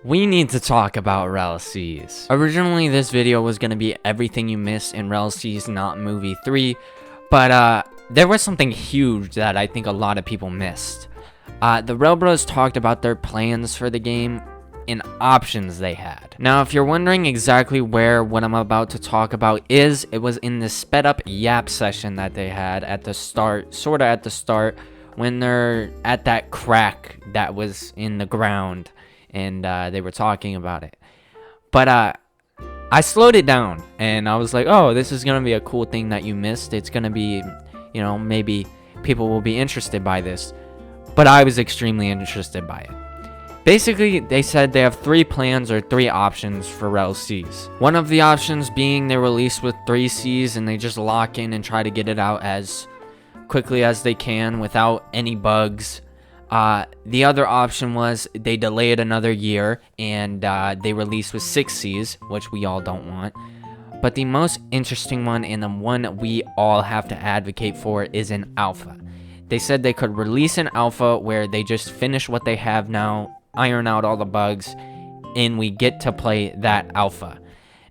We need to talk about Rell. Originally, this video was going to be everything you missed in Rell Not Movie 3, but there was something huge that I think a lot of people missed. The Rell Bros talked about their plans for the game and options they had. Now, if you're wondering exactly where what I'm about to talk about is, it was in the sped up yap session that they had at the start, sort of at the start, when they're at that crack that was in the ground. And they were talking about it, but I slowed it down and I was like, oh, this is gonna be a cool thing that you missed. It's gonna be, you know, maybe people will be interested by this. But I was extremely interested by it. Basically, they said they have 3 plans or 3 options for Rell. One of the options being they release with 3 Cs and they just lock in and try to get it out as quickly as they can without any bugs. The other option was they delay it another year and they release with 6 Cs, which we all don't want. But the most interesting one, and the one we all have to advocate for, is an alpha. They said they could release an alpha where they just finish what they have now, iron out all the bugs, and we get to play that alpha.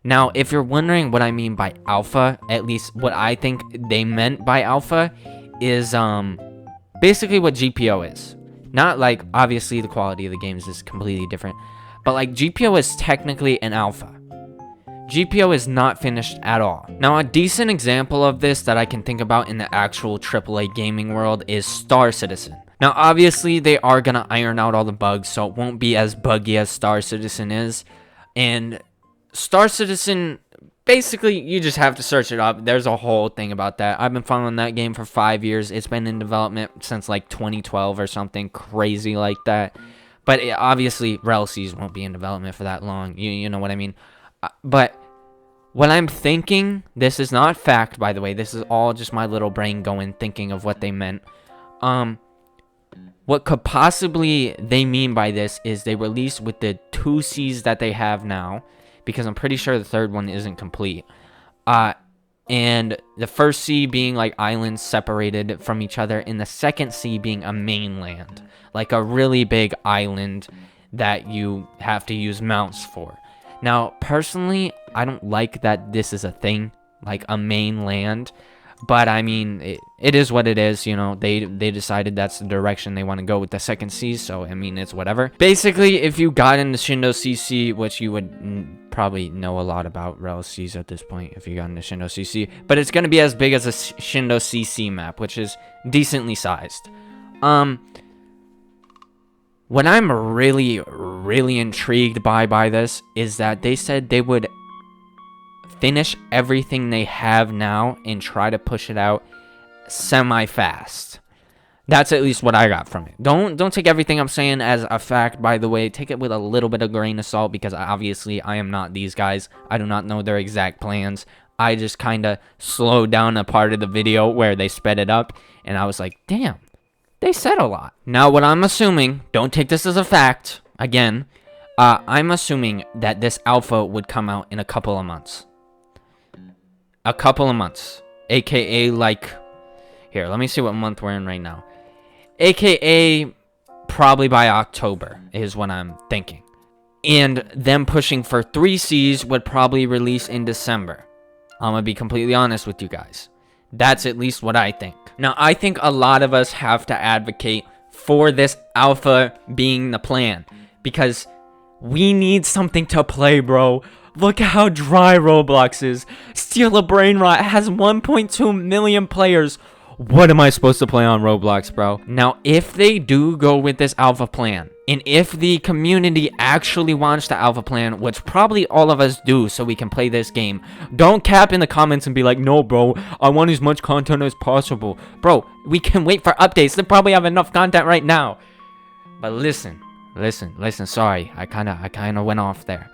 Now, if you're wondering what I mean by alpha, at least what I think they meant by alpha is basically what GPO is. Not like, obviously the quality of the games is completely different, but like GPO is technically an alpha. GPO is not finished at all. Now, a decent example of this that I can think about in the actual AAA gaming world is Star Citizen. Now, obviously they are gonna iron out all the bugs, so it won't be as buggy as Star Citizen is. And Star Citizen, basically, you just have to search it up. There's a whole thing about that. I've been following that game for 5 years. It's been in development since like 2012 or something crazy like that. But obviously, Rell won't be in development for that long. You know what I mean? But what I'm thinking, this is not fact, by the way. This is all just my little brain going, thinking of what they meant. What could possibly they mean by this is they release with the 2 Cs that they have now, because I'm pretty sure the third one isn't complete. And the first C being like islands separated from each other, and the second C being a mainland, like a really big island that you have to use mounts for. Now, personally, I don't like that this is a thing, like a mainland. But I mean, it is what it is, you know. They decided that's the direction they want to go with the second C, so I mean, it's whatever. Basically, if you got into Shindo CC, which you would probably know a lot about Rell at this point if you got into Shindo CC, but it's going to be as big as a Shindo CC map, which is decently sized. What I'm really intrigued by this is that they said they would finish everything they have now and try to push it out semi-fast. That's at least what I got from it. Don't take everything I'm saying as a fact, by the way. Take it with a little bit of grain of salt, because obviously I am not these guys. I do not know their exact plans. I just kind of slowed down a part of the video where they sped it up, and I was like, damn, they said a lot. Now, what I'm assuming, don't take this as a fact, again, I'm assuming that this alpha would come out in a couple of months. A couple of months, aka like, here, let me see what month we're in right now, aka probably by October is what I'm thinking. And them pushing for 3 Cs would probably release in December. I'm gonna be completely honest with you guys. That's at least what I think. Now, I think a lot of us have to advocate for this alpha being the plan, because we need something to play, bro. Look at how dry Roblox is. Steal a Brain Rot has 1.2 million players. What am I supposed to play on Roblox, bro? Now, if they do go with this alpha plan, and if the community actually wants the alpha plan, which probably all of us do so we can play this game, don't cap in the comments and be like, no, bro, I want as much content as possible. Bro, we can wait for updates. They probably have enough content right now. But listen, sorry, I kind of went off there.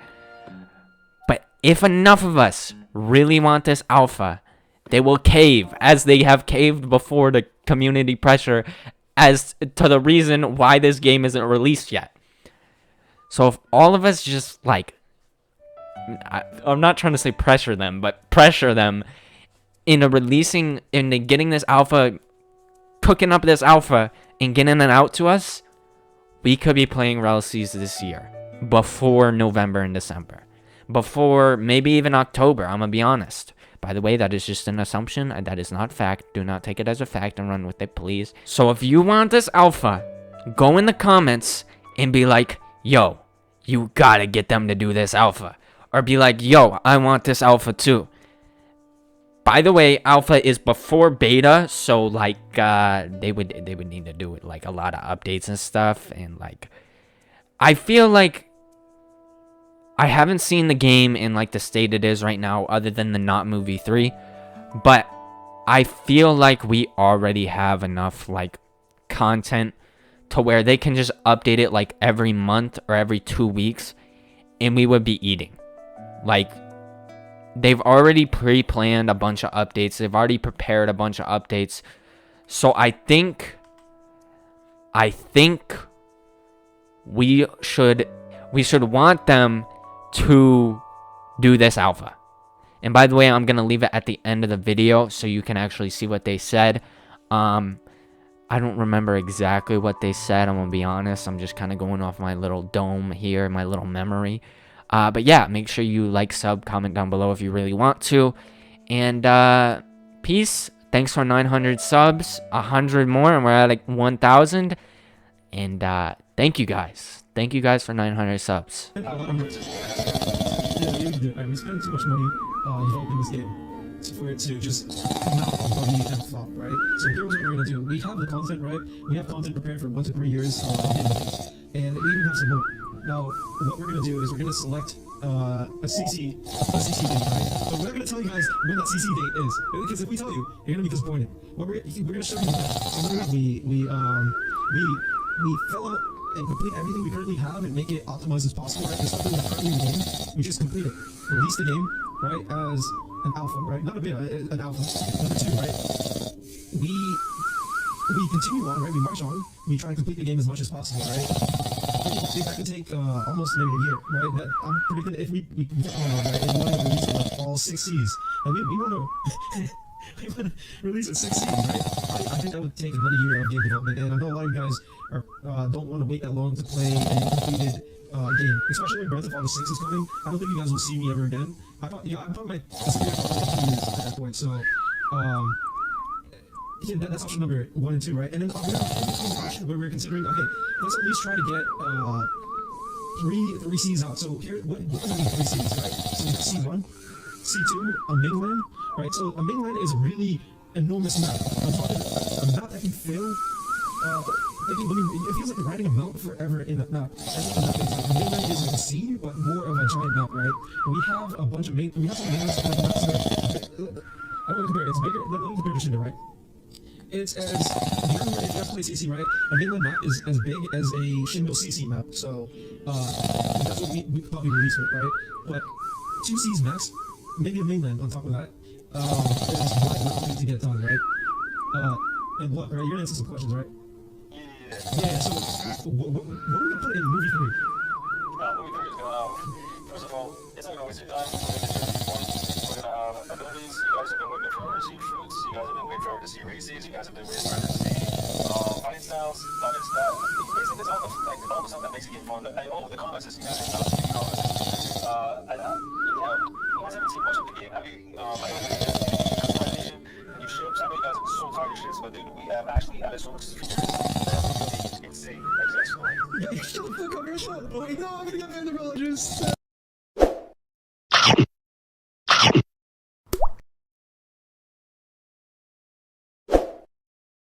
If enough of us really want this alpha, they will cave, as they have caved before the community pressure as to the reason why this game isn't released yet. So if all of us just, like, I'm not trying to say pressure them, but pressure them into releasing, into getting this alpha, cooking up this alpha, and getting it out to us, we could be playing Rell this year. before November and December. Before maybe even October, I'm gonna be honest. By the way, that is just an assumption, and that is not fact. Do not take it as a fact and run with it, please. So if you want this alpha, go in the comments and be like, yo, you gotta get them to do this alpha. Or be like, yo, I want this alpha too. By the way, alpha is before beta, so like they would need to do it like a lot of updates and stuff, and like I feel like I haven't seen the game in like the state it is right now other than the Not Movie 3, but I feel like we already have enough like content to where they can just update it like every month or every 2 weeks and we would be eating. Like, they've already pre-planned a bunch of updates. They've already prepared a bunch of updates. So I think we should want them to do this alpha. And by the way, I'm going to leave it at the end of the video so you can actually see what they said. I don't remember exactly what they said, I'm going to be honest. I'm just kind of going off my little dome here, my little memory. But yeah, make sure you like, sub, comment down below if you really want to. And peace. Thanks for 900 subs, 100 more, and we're at like 1,000. And thank you guys. Thank you guys for 900 subs. We spend too much money developing this game for it to just come out buggy and flop, right? So here's what we're gonna do. We have the content, right? We have content prepared for 1 to 3 years, and we even have some more. Now, what we're gonna do is we're gonna select a CC date, right? But we're not gonna tell you guys when that CC date is, because if we tell you, you're gonna be disappointed. What we're gonna show you that. So we fill out and complete everything we currently have and make it optimized as possible, right? There's something that's currently in the game, we just complete it. Release the game, right, as an alpha, right? Not a beta, an alpha. Number 2, right? We continue on, right? We march on. We try and complete the game as much as possible, right? I think that could take almost maybe a year, right? That I'm predicting if we get on, right? And we want to release like all 6 Cs. And we want to we want to release at 6 Cs, right? I think that would take about a year of game development, and I know a lot of you guys don't want to wait that long to play a completed game, especially when Breath of Auto 6 is coming. I don't think you guys will see me ever again. I thought my disappeared for like 2 years at that point, so yeah, that's option number 1 and 2, right? And then we're in option where we're considering, okay, let's at least try to get three C's out. So here, what are the 3 C's, right? So we have C1, C2, a mainland, right? So a mainland is a really enormous map. I'm talking a map that can fill. It feels like you're riding a mount forever in that map. That's what the map is. Like, the mainland is like a sea, but more of a giant map, right? We have a bunch of we have some mainlands like maps that are, I don't want to compare it. It's bigger. Let me compare it to Shinder, right? It's as if you have to play CC, right? A mainland map is as big as a Shindo CC map, so that's what we probably release it, right? But 2 C's max, maybe a mainland on top of that. It's what we need to get done, right? And what, right? You're gonna answer some questions, right? Yeah. So what are we gonna put in movie 3? Movie 3 is gonna first of all, it's not gonna waste your time. We're gonna have abilities. You guys have been waiting for to see fruits. You guys have been waiting for to see races. You guys have been waiting for to see fighting styles. Basically, it's all the stuff that makes the game fun. The combat system. You guys have seen the combat system. You guys haven't seen much of the game. Have you? New ships. I know you guys are so tired of ships, but dude, we have actually added so much features. Insane. Shut the fuck up, you're shut up, boy. No, I'm gonna get Vanderbilt juice.